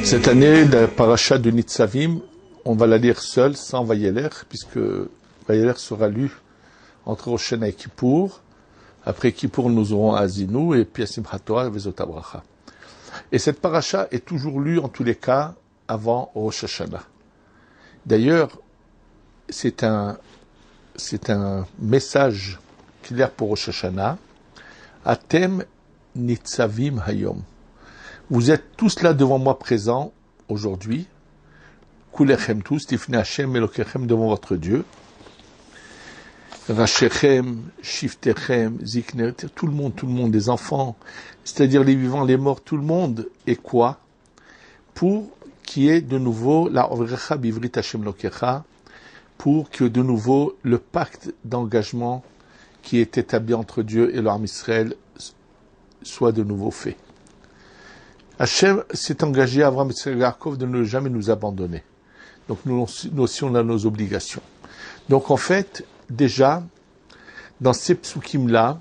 Cette année, la paracha de Nitzavim, on va la lire seule, sans Vayeler, puisque Vayeler sera lu entre Rosh Hashanah et Kippour. Après Kippour, nous aurons Azinu et puis Simchat Torah et Vezot HaBracha. Et cette paracha est toujours lue, en tous les cas, avant Rosh Hashanah. D'ailleurs, c'est un message clair pour Rosh Hashanah. Atem Nitzavim Hayom. Vous êtes tous là devant moi présents aujourd'hui. Kulechem tous, Tifnei Hashem Elokechem devant votre Dieu. Rachechem, Shiftechem, Zikner, tout le monde, les enfants, c'est-à-dire les vivants, les morts, tout le monde. Et quoi? Pour qu'il y ait de nouveau la Ovrecha Bivrit Hashem Lokecha, pour que de nouveau le pacte d'engagement qui est établi entre Dieu et l'Arm Israël soit de nouveau fait. Hachem s'est engagé à Avraham et Yaakov de ne jamais nous abandonner. Donc nous aussi on a nos obligations. Donc en fait, déjà, dans ces psukim-là,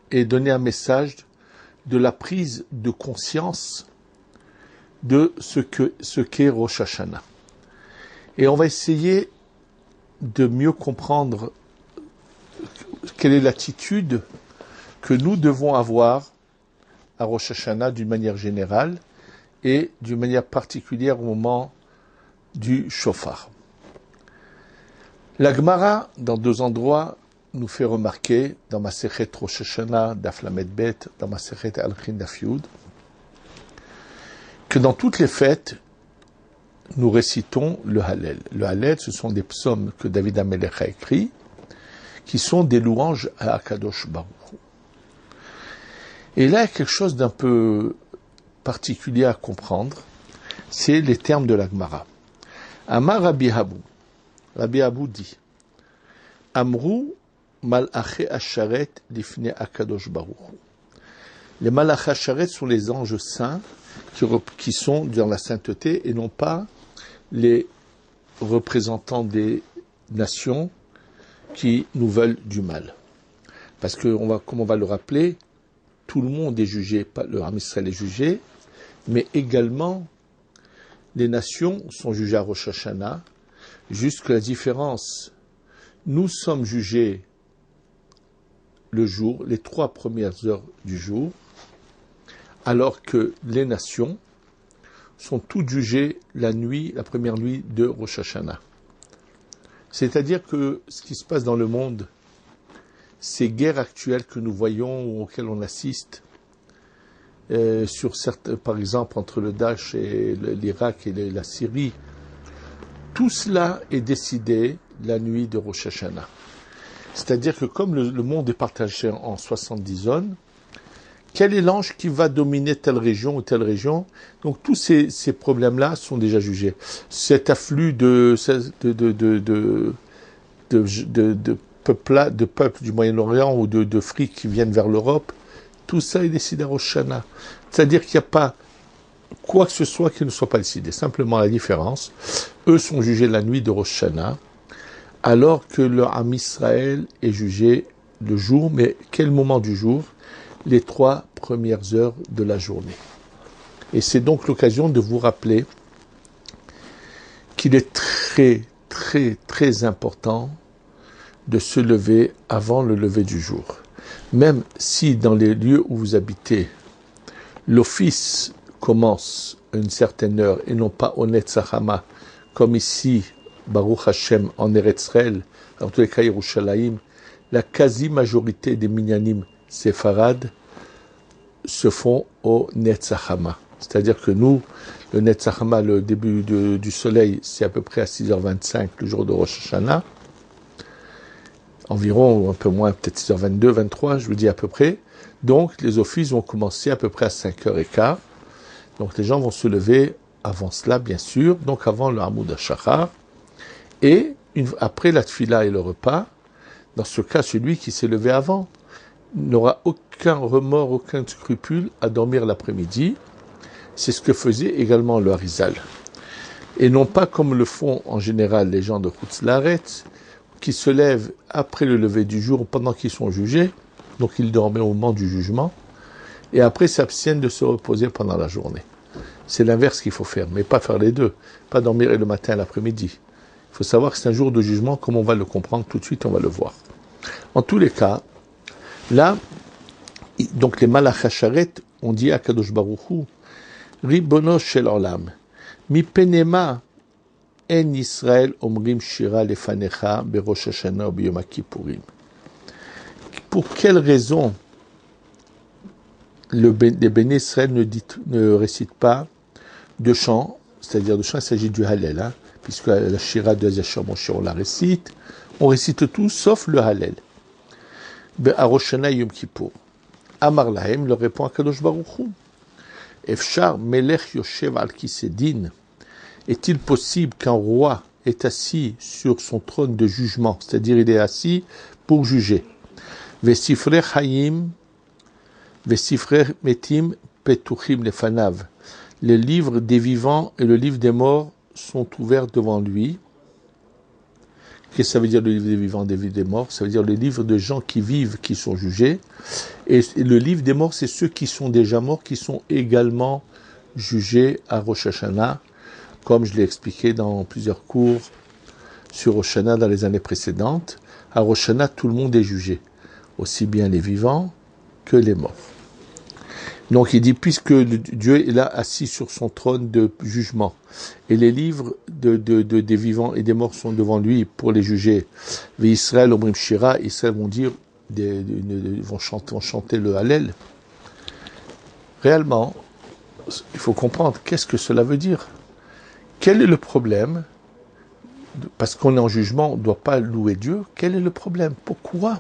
est donné un message de la prise de conscience de ce qu'est Rosh Hashanah. Et on va essayer de mieux comprendre quelle est l'attitude que nous devons avoir à Rosh Hashanah d'une manière générale et d'une manière particulière au moment du shofar. La Gemara, dans deux endroits, nous fait remarquer, dans Masechet Rosh Hashanah, Daf Lamed Bet, dans Masechet Alchin Daf Yud, que dans toutes les fêtes, nous récitons le Hallel. Le Hallel, ce sont des psaumes que David HaMelech a écrits, qui sont des louanges à Akadosh Baruch Hu. Et là, il y a quelque chose d'un peu particulier à comprendre, c'est les termes de la Gemara. Amar Rabbi Abou. Rabbi Abou dit, Amrou Malaché Asharet Lifne Akadosh Baruch Hu. Les Malaché Asharet sont les anges saints qui sont dans la sainteté et non pas les représentants des nations qui nous veulent du mal. Parce que, comme on va le rappeler, tout le monde est jugé, le Ham Israël est jugé, mais également les nations sont jugées à Rosh Hashanah, jusqu'à la différence. Nous sommes jugés le jour, les 3 premières heures du jour, alors que les nations sont toutes jugées la première nuit de Rosh Hashanah. C'est-à-dire que ce qui se passe dans le monde, ces guerres actuelles que nous voyons ou auxquelles on assiste, par exemple entre le Daesh et l'Irak et la Syrie, tout cela est décidé la nuit de Rosh Hashanah. C'est-à-dire que comme le monde est partagé en 70 zones, quel est l'ange qui va dominer telle région ou telle région? Donc tous ces problèmes-là sont déjà jugés. Cet afflux de peuples du Moyen-Orient ou de frics qui viennent vers l'Europe, tout ça est décidé à Rosh Hashanah. C'est-à-dire qu'il n'y a pas quoi que ce soit qui ne soit pas décidé. Simplement la différence, eux sont jugés la nuit de Rosh Hashanah, alors que le Ham Israël est jugé le jour, mais quel moment du jour? Les 3 premières heures de la journée. Et c'est donc l'occasion de vous rappeler qu'il est très, très, très important de se lever avant le lever du jour. Même si dans les lieux où vous habitez, l'office commence à une certaine heure et non pas au Netzachama, comme ici, Baruch Hashem, en Eretz Israël, en tous les cas Yerushalayim, la quasi-majorité des minyanim séfarades se font au Netzachama. C'est-à-dire que nous, le Netzachama, le début du soleil, c'est à peu près à 6h25 le jour de Rosh Hashanah. Environ, ou un peu moins, peut-être 6h22, 23, je vous dis à peu près. Donc, les offices vont commencer à peu près à 5h15. Donc, les gens vont se lever avant cela, bien sûr, donc avant le Hamoud HaShachar. Et après la tfila et le repas, dans ce cas, celui qui s'est levé avant n'aura aucun remords, aucun scrupule à dormir l'après-midi. C'est ce que faisait également le Harizal. Et non pas comme le font en général les gens de Chutz Laaretz, qui se lèvent après le lever du jour pendant qu'ils sont jugés, donc ils dormaient au moment du jugement, et après s'abstiennent de se reposer pendant la journée. C'est l'inverse qu'il faut faire, mais pas faire les deux, pas dormir le matin et l'après-midi. Il faut savoir que c'est un jour de jugement, comme on va le comprendre tout de suite, on va le voir. En tous les cas, là, donc les Malach HaSharet ont dit à Kadosh Baruch Hu, Ribono shel olam, mi penema en Israël omrim shira lefanecha berosh Hashanah b'yom Kippourim. Pour quelle raison les béné Israël ne récitent pas de chants, c'est-à-dire de chants, il s'agit du Hallel, hein, puisque la shira de Yashar Moshe on la récite, on récite tout sauf le Hallel. À Rosh Hashanah Yom Kippour. Amar Lahem leur répond à Kadosh Baruch Hu. Efshar melech yoshev al kisedin. Est-il possible qu'un roi est assis sur son trône de jugement, c'est-à-dire il est assis pour juger? Vesifrei chayim, vesifrei metim petuchim lefanav. Les livres des vivants et le livre des morts sont ouverts devant lui. Qu'est-ce que ça veut dire le livre des vivants, des vies des morts? Ça veut dire le livre de gens qui vivent, qui sont jugés. Et le livre des morts, c'est ceux qui sont déjà morts, qui sont également jugés à Rosh Hashanah, comme je l'ai expliqué dans plusieurs cours sur Rosh Hashanah dans les années précédentes. À Rosh Hashanah, tout le monde est jugé, aussi bien les vivants que les morts. Donc il dit, puisque Dieu est là assis sur son trône de jugement, et les livres des vivants et des morts sont devant lui pour les juger, Israël, Omrim Shira, Israël vont dire, vont chanter le Hallel. Réellement, il faut comprendre qu'est-ce que cela veut dire. Quel est le problème? Parce qu'on est en jugement, on ne doit pas louer Dieu. Quel est le problème? Pourquoi?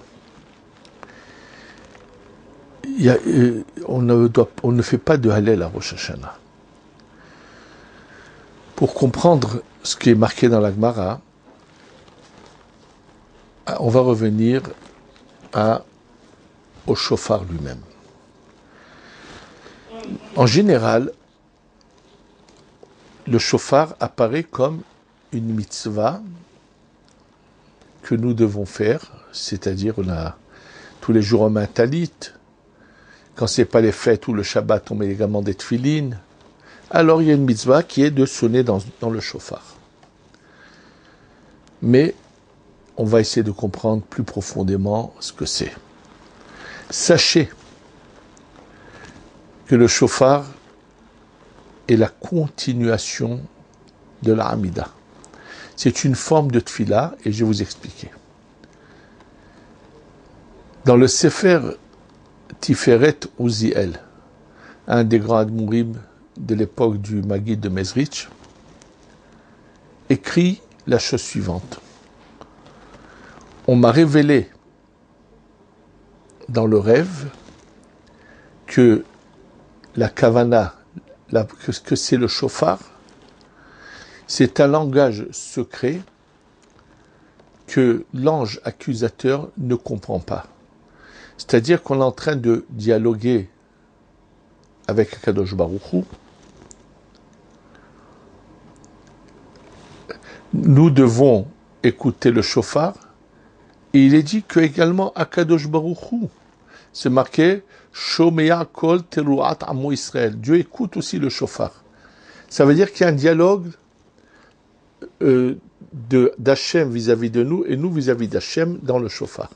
On ne fait pas de Hallel à Rosh Hashanah. Pour comprendre ce qui est marqué dans la Gemara, on va revenir au shofar lui-même. En général, le shofar apparaît comme une mitzvah que nous devons faire, c'est-à-dire tous les jours on met un talit. Quand c'est pas les fêtes ou le Shabbat, on met également des tefilines. Alors il y a une mitzvah qui est de sonner dans le shofar. Mais on va essayer de comprendre plus profondément ce que c'est. Sachez que le shofar est la continuation de la Hamida. C'est une forme de tfila et je vais vous expliquer. Dans le Sefer Tiferet Uziel, un des grands admourim de l'époque du Maguid de Mezrich, écrit la chose suivante. On m'a révélé dans le rêve que la kavana, que c'est le shofar, c'est un langage secret que l'ange accusateur ne comprend pas. C'est-à-dire qu'on est en train de dialoguer avec Kadosh Baruch Hu. Nous devons écouter le shofar. Et il est dit que également Akadosh Baruch Hu, c'est marqué Shomea kol teruat amo Israël. Dieu écoute aussi le shofar. Ça veut dire qu'il y a un dialogue d'Hachem vis-à-vis de nous et nous vis-à-vis d'Hachem dans le shofar.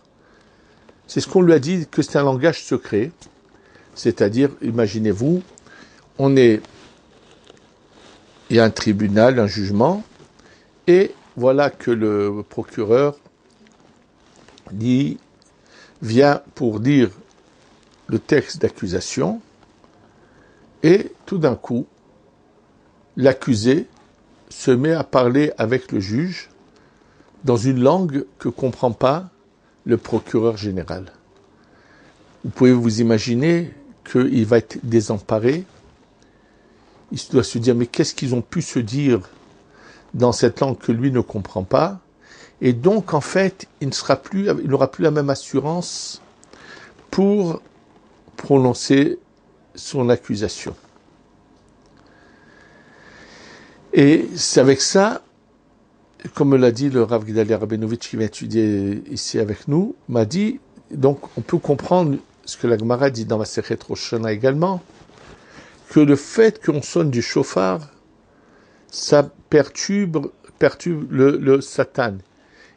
C'est ce qu'on lui a dit, que c'est un langage secret. C'est-à-dire, imaginez-vous, il y a un tribunal, un jugement, et voilà que le procureur vient pour dire le texte d'accusation, et tout d'un coup, l'accusé se met à parler avec le juge dans une langue que ne comprend pas le procureur général. Vous pouvez vous imaginer qu'il va être désemparé. Il doit se dire, mais qu'est-ce qu'ils ont pu se dire dans cette langue que lui ne comprend pas? Et donc, en fait, il n'aura plus la même assurance pour prononcer son accusation. Et c'est avec ça, comme l'a dit le Rav Gedalia Rabinovitch qui vient étudier ici avec nous, m'a dit, donc on peut comprendre ce que la Gemara dit dans la Masechet Rosh Hashanah également, que le fait qu'on sonne du shofar, ça perturbe le Satan.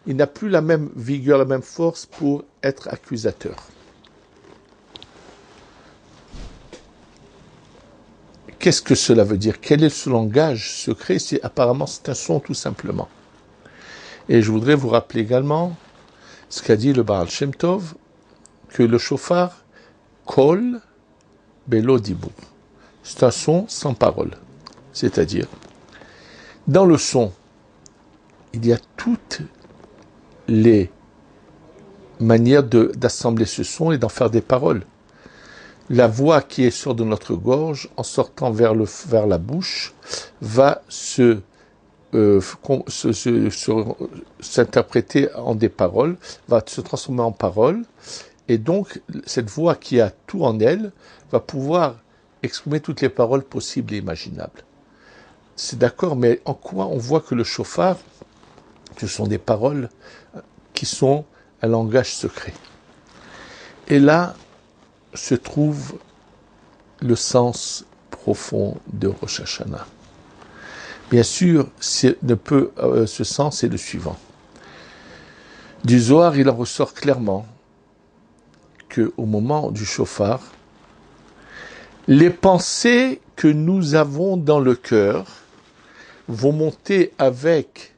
Il n'a plus la même vigueur, la même force pour être accusateur. Qu'est-ce que cela veut dire? Quel est ce langage secret? Apparemment, c'est un son tout simplement. Et je voudrais vous rappeler également ce qu'a dit le Baal Shem Tov, que le shofar, kol belo dibur. C'est un son sans parole. C'est-à-dire, dans le son, il y a toutes les manières d'assembler ce son et d'en faire des paroles. La voix qui sort de notre gorge, en sortant vers la bouche, va s'interpréter en des paroles, va se transformer en paroles, et donc cette voix qui a tout en elle va pouvoir exprimer toutes les paroles possibles et imaginables. C'est d'accord, mais en quoi on voit que le shofar, ce sont des paroles qui sont un langage secret. Et là se trouve le sens profond de Rosh Hashanah. Bien sûr, ce sens est le suivant. Du Zohar, il en ressort clairement qu'au moment du shofar, les pensées que nous avons dans le cœur vont monter avec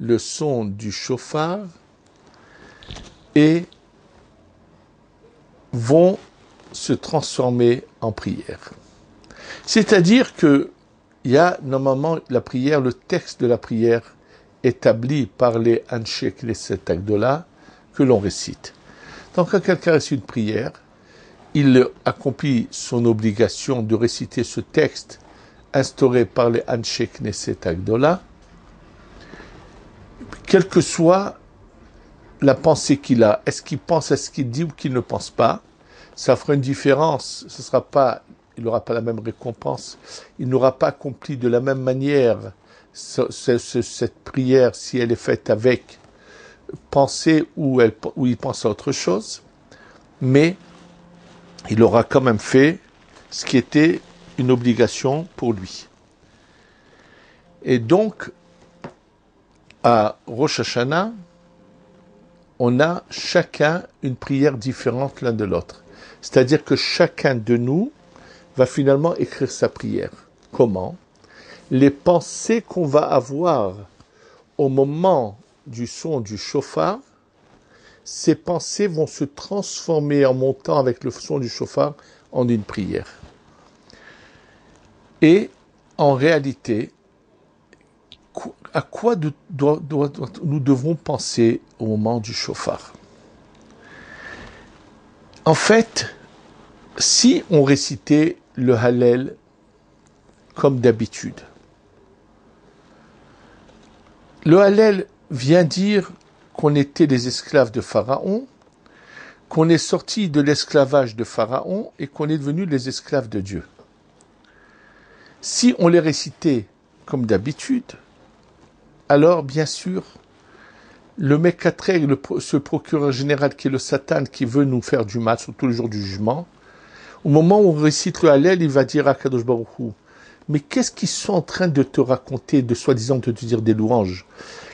le son du shofar et vont se transformer en prière. C'est-à-dire que il y a normalement la prière, le texte de la prière établi par les Anshe Knesset Agdola que l'on récite. Donc quand quelqu'un récite une prière, il accomplit son obligation de réciter ce texte instauré par les Anshe Knesset Agdola, quelle que soit la pensée qu'il a, est-ce qu'il pense à ce qu'il dit ou qu'il ne pense pas, ça fera une différence, il n'aura pas la même récompense, il n'aura pas accompli de la même manière cette prière si elle est faite avec pensée ou il pense à autre chose, mais il aura quand même fait ce qui était une obligation pour lui. Et donc, à Rosh Hashanah, on a chacun une prière différente l'un de l'autre. C'est-à-dire que chacun de nous va finalement écrire sa prière. Comment? Les pensées qu'on va avoir au moment du son du shofar, ces pensées vont se transformer en montant avec le son du shofar en une prière. Et en réalité, à quoi nous devons penser au moment du shofar? En fait, si on récitait le Hallel comme d'habitude, le Hallel vient dire qu'on était les esclaves de Pharaon, qu'on est sorti de l'esclavage de Pharaon et qu'on est devenus les esclaves de Dieu. Si on les récitait comme d'habitude, alors bien sûr, le Mekatreg, ce procureur général qui est le Satan, qui veut nous faire du mal, surtout le jour du jugement, au moment où on récite le Hallel, il va dire à Kadosh Baruch Hu, mais qu'est-ce qu'ils sont en train de te raconter, de soi-disant de te dire des louanges?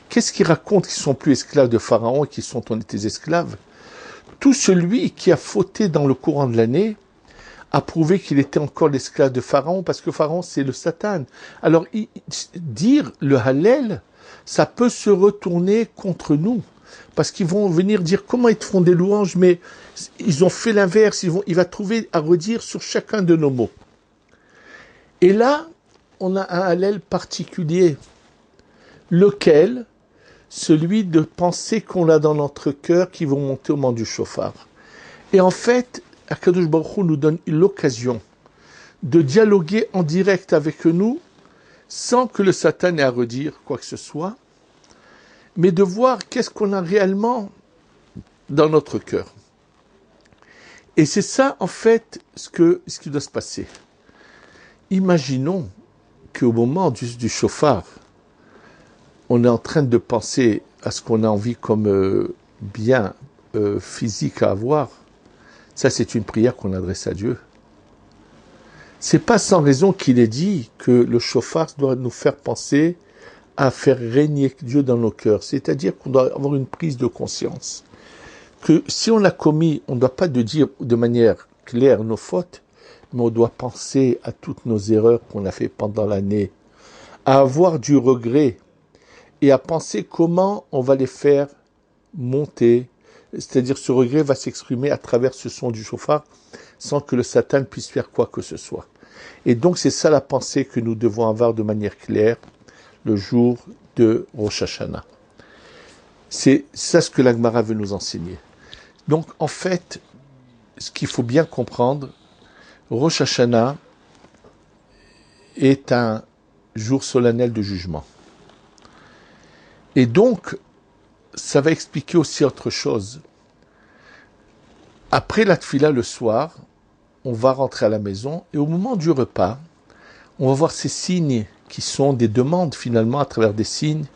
Qu'est-ce qu'ils racontent qu'ils sont plus esclaves de Pharaon et qu'ils sont tes esclaves? Tout celui qui a fauté dans le courant de l'année a prouvé qu'il était encore l'esclave de Pharaon, parce que Pharaon, c'est le Satan. Alors, dire le Hallel, ça peut se retourner contre nous, parce qu'ils vont venir dire comment ils te font des louanges, mais ils ont fait l'inverse, il va trouver à redire sur chacun de nos mots. Et là, on a un Hallel particulier, lequel, celui de pensées qu'on a dans notre cœur qui vont monter au moment du shofar. Et en fait, Akadosh Baruch Hu nous donne l'occasion de dialoguer en direct avec nous, sans que le Satan ait à redire quoi que ce soit, mais de voir qu'est-ce qu'on a réellement dans notre cœur. Et c'est ça, en fait, ce qui doit se passer. Imaginons qu'au moment du chauffard, on est en train de penser à ce qu'on a envie comme bien physique à avoir, ça c'est une prière qu'on adresse à Dieu. C'est pas sans raison qu'il est dit que le chauffard doit nous faire penser à faire régner Dieu dans nos cœurs. C'est-à-dire qu'on doit avoir une prise de conscience. Que si on l'a commis, on ne doit pas dire de manière claire nos fautes, mais on doit penser à toutes nos erreurs qu'on a fait pendant l'année, à avoir du regret et à penser comment on va les faire monter. C'est-à-dire ce regret va s'exprimer à travers ce son du chauffard sans que le Satan puisse faire quoi que ce soit. Et donc c'est ça la pensée que nous devons avoir de manière claire le jour de Rosh Hashanah. C'est ça ce que la Gemara veut nous enseigner. Donc en fait, ce qu'il faut bien comprendre, Rosh Hashanah est un jour solennel de jugement. Et donc, ça va expliquer aussi autre chose. Après la tfila le soir, on va rentrer à la maison et au moment du repas, on va voir ces signes qui sont des demandes finalement à travers des signes.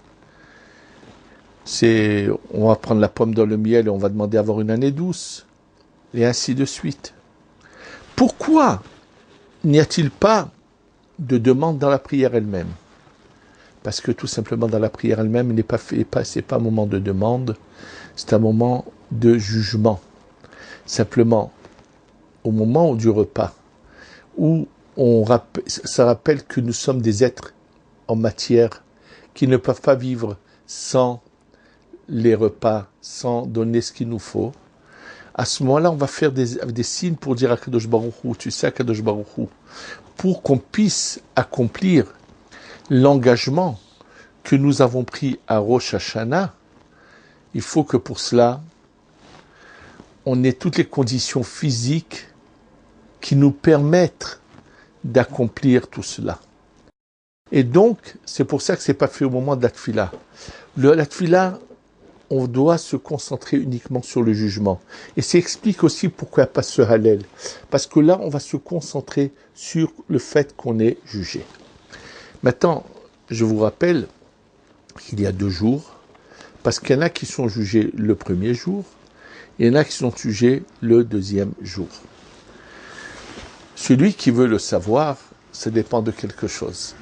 On va prendre la pomme dans le miel et on va demander d'avoir une année douce et ainsi de suite. Pourquoi n'y a-t-il pas de demande dans la prière elle-même? Parce que tout simplement dans la prière elle-même, c'est pas un moment de demande, c'est un moment de jugement. Simplement, au moment du repas, où ça rappelle que nous sommes des êtres en matière qui ne peuvent pas vivre sans les repas, sans donner ce qu'il nous faut. À ce moment-là, on va faire des signes pour dire à Kadosh Baruch Hu, tu sais, à Kadosh Baruch Hu, pour qu'on puisse accomplir l'engagement que nous avons pris à Rosh Hashanah. Il faut que pour cela, on ait toutes les conditions physiques qui nous permettent d'accomplir tout cela. Et donc, c'est pour ça que c'est pas fait au moment de la tfila. La tfila, on doit se concentrer uniquement sur le jugement. Et ça explique aussi pourquoi il n'y a pas ce halel. Parce que là, on va se concentrer sur le fait qu'on est jugé. Maintenant, je vous rappelle qu'il y a 2 jours, parce qu'il y en a qui sont jugés le premier jour, et il y en a qui sont jugés le deuxième jour. Celui qui veut le savoir, ça dépend de quelque chose.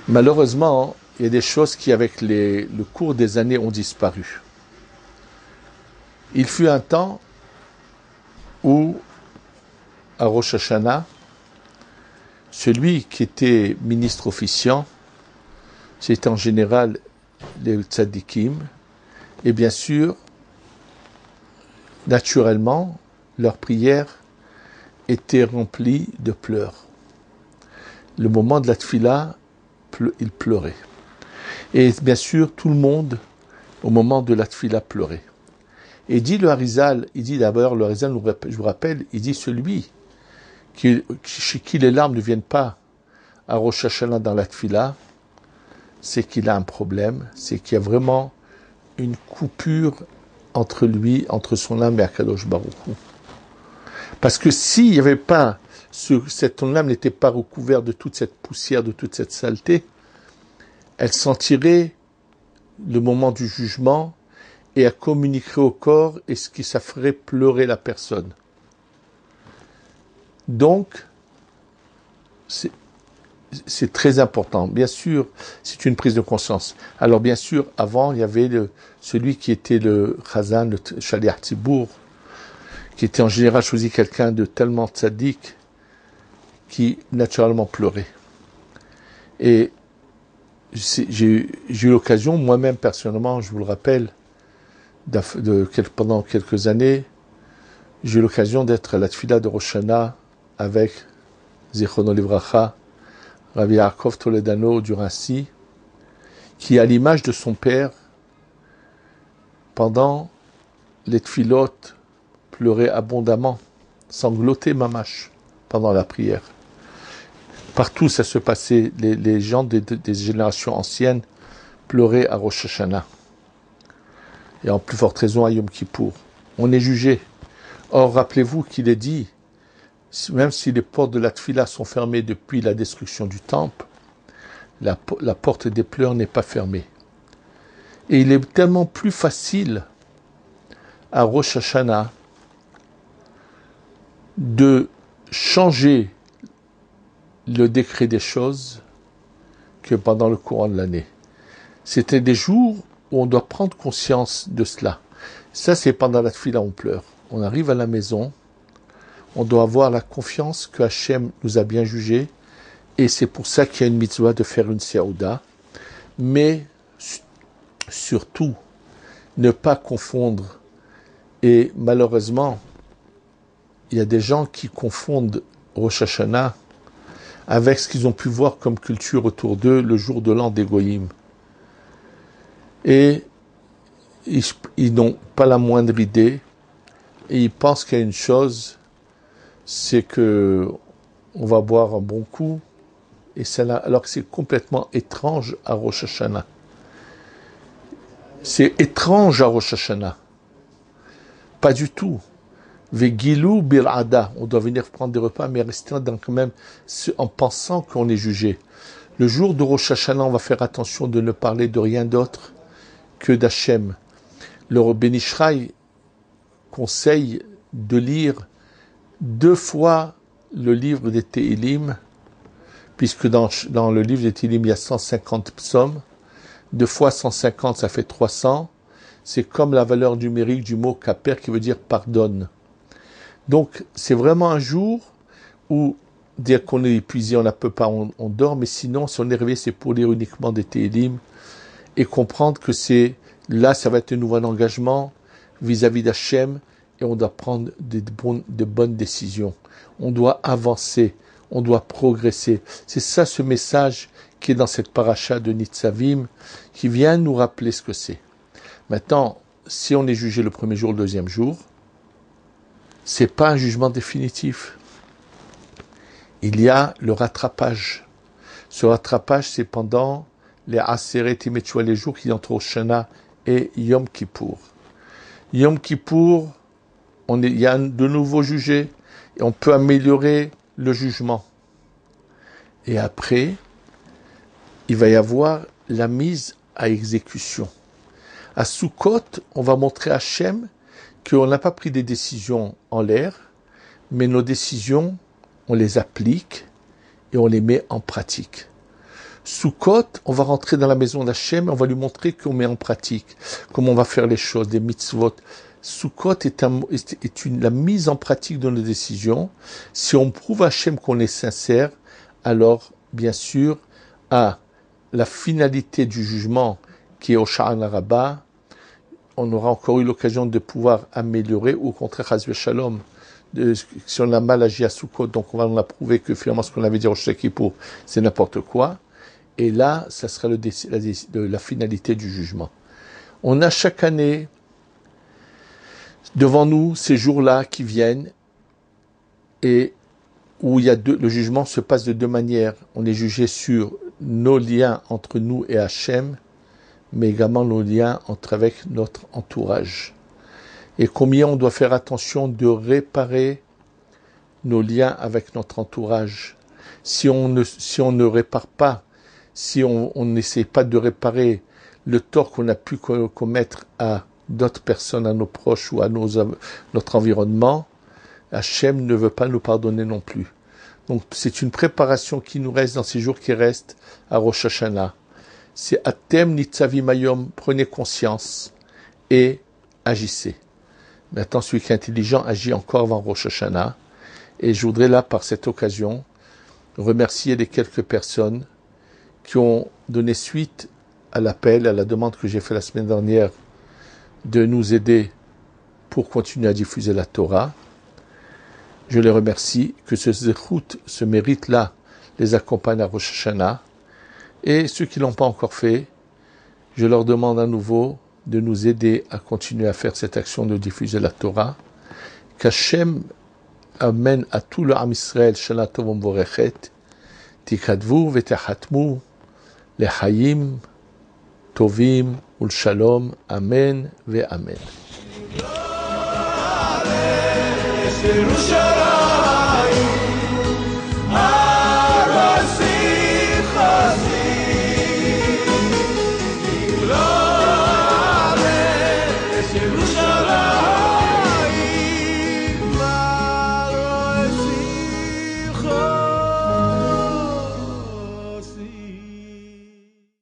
Malheureusement, il y a des choses qui, avec le cours des années, ont disparu. Il fut un temps où, à Rosh Hashanah, celui qui était ministre officiant, c'était en général les tzadikim, et bien sûr, naturellement, leurs prières étaient remplies de pleurs. Le moment de la tfila, ils pleuraient. Et bien sûr, tout le monde, au moment de la tfila, pleurait. Et dit le Harizal, il dit d'abord, le Harizal, je vous rappelle, il dit celui chez qui les larmes ne viennent pas à Rosh Hashanah dans la tfila, c'est qu'il a un problème, c'est qu'il y a vraiment une coupure entre lui, entre son âme et Akadosh Baruch Hu. Parce que s'il n'y avait pas, ton âme n'était pas recouverte de toute cette poussière, de toute cette saleté, elle sentirait le moment du jugement et elle communiquerait au corps et ce qui ça ferait pleurer la personne. Donc, c'est très important. Bien sûr, c'est une prise de conscience. Alors bien sûr, avant, il y avait celui qui était le Chazan, le Shaliach Tzibour, qui était en général choisi quelqu'un de tellement tzaddik qui naturellement pleurait. Et j'ai eu l'occasion, moi-même personnellement, je vous le rappelle, pendant quelques années, j'ai eu l'occasion d'être à la tfila de Rosh Hashanah avec Zichrono Livracha, Rabbi Yaakov Toledano du Rassi, qui, à l'image de son père, pendant les tfilotes, pleurait abondamment, sanglotait mamash pendant la prière. Partout ça se passait, les gens des générations anciennes pleuraient à Rosh Hashanah. Et en plus forte raison à Yom Kippour. On est jugé. Or, rappelez-vous qu'il est dit, Même si les portes de la Tfila sont fermées depuis la destruction du temple, la porte des pleurs n'est pas fermée. Et il est tellement plus facile à Rosh Hashanah de changer le décret des choses que pendant le courant de l'année. C'était des jours où on doit prendre conscience de cela. Ça, c'est pendant la Tfila, on pleure. On arrive à la maison, on doit avoir la confiance que Hachem nous a bien jugés, et c'est pour ça qu'il y a une mitzvah de faire une seouda. Mais surtout, ne pas confondre. Et malheureusement, il y a des gens qui confondent Rosh Hashanah avec ce qu'ils ont pu voir comme culture autour d'eux le jour de l'an des Goïm. Et ils n'ont pas la moindre idée, et ils pensent qu'il y a une chose, c'est que on va boire un bon coup, et c'est là, alors que c'est complètement étrange à Rosh Hashanah. C'est étrange à Rosh Hashanah. Pas du tout. Vegilou bir'ada. On doit venir prendre des repas, mais rester quand même en pensant qu'on est jugé. Le jour de Rosh Hashanah, on va faire attention de ne parler de rien d'autre que d'Hachem. Le Ben Ishraï conseille de lire 2 fois le livre des Tehillim, puisque dans le livre des Tehillim, il y a 150 psaumes. 2 fois 150, ça fait 300. C'est comme la valeur numérique du mot kaper qui veut dire pardonne. Donc, c'est vraiment un jour où dire qu'on est épuisé, on ne peut pas, on dort, mais sinon, si on est réveillé, c'est pour lire uniquement des Tehillim et comprendre que c'est, là, ça va être un nouvel engagement vis-à-vis d'Hachem et on doit prendre de bonnes décisions. On doit avancer, on doit progresser. C'est ça ce message qui est dans cette paracha de Nitzavim, qui vient nous rappeler ce que c'est. Maintenant, si on est jugé le premier jour, le deuxième jour, c'est pas un jugement définitif. Il y a le rattrapage. Ce rattrapage, c'est pendant les Aseret Imetchua, les jours qui entre Shana et Yom Kippour. Yom Kippour, il y a de nouveaux jugés et on peut améliorer le jugement. Et après, il va y avoir la mise à exécution. À Sukkot, on va montrer à Hachem qu'on n'a pas pris des décisions en l'air, mais nos décisions, on les applique et on les met en pratique. Sukkot, on va rentrer dans la maison d'Hachem et on va lui montrer qu'on met en pratique, comment on va faire les choses, des mitzvot. Sukkot est la mise en pratique de nos décisions. Si on prouve à Hachem qu'on est sincère, alors, bien sûr, à la finalité du jugement qui est au Sha'an Rabbah, on aura encore eu l'occasion de pouvoir améliorer, ou au contraire, Chas v'Shalom, si on a mal agi à Sukkot, donc on va prouver que finalement ce qu'on avait dit au Rosh Kippour, c'est n'importe quoi. Et là, ça sera la finalité du jugement. On a chaque année devant nous ces jours-là qui viennent et où le jugement se passe de 2 manières. On est jugé sur nos liens entre nous et Hachem, mais également nos liens avec notre entourage. Et combien on doit faire attention de réparer nos liens avec notre entourage. Si on ne répare pas, si on n'essaie pas de réparer le tort qu'on a pu commettre à d'autres personnes, à nos proches ou à notre environnement, Hachem ne veut pas nous pardonner non plus. Donc c'est une préparation qui nous reste dans ces jours qui restent à Rosh Hashanah. C'est Atem Nitzavim Hayom, prenez conscience et agissez. Maintenant, celui qui est intelligent agit encore avant Rosh Hashanah. Et je voudrais là, par cette occasion, remercier les quelques personnes qui ont donné suite à l'appel, à la demande que j'ai fait la semaine dernière de nous aider pour continuer à diffuser la Torah. Je les remercie, que ce zechut, ce mérite-là, les accompagne à Rosh Hashanah. Et ceux qui ne l'ont pas encore fait, je leur demande à nouveau de nous aider à continuer à faire cette action de diffuser la Torah. Qu'Hachem amène à tout le Am Israël, Shana Tov U'Mevorechet, Tikadvu V'Techatmu, L'Chaim Tovim U'Shalom, Amen Ve'Amen.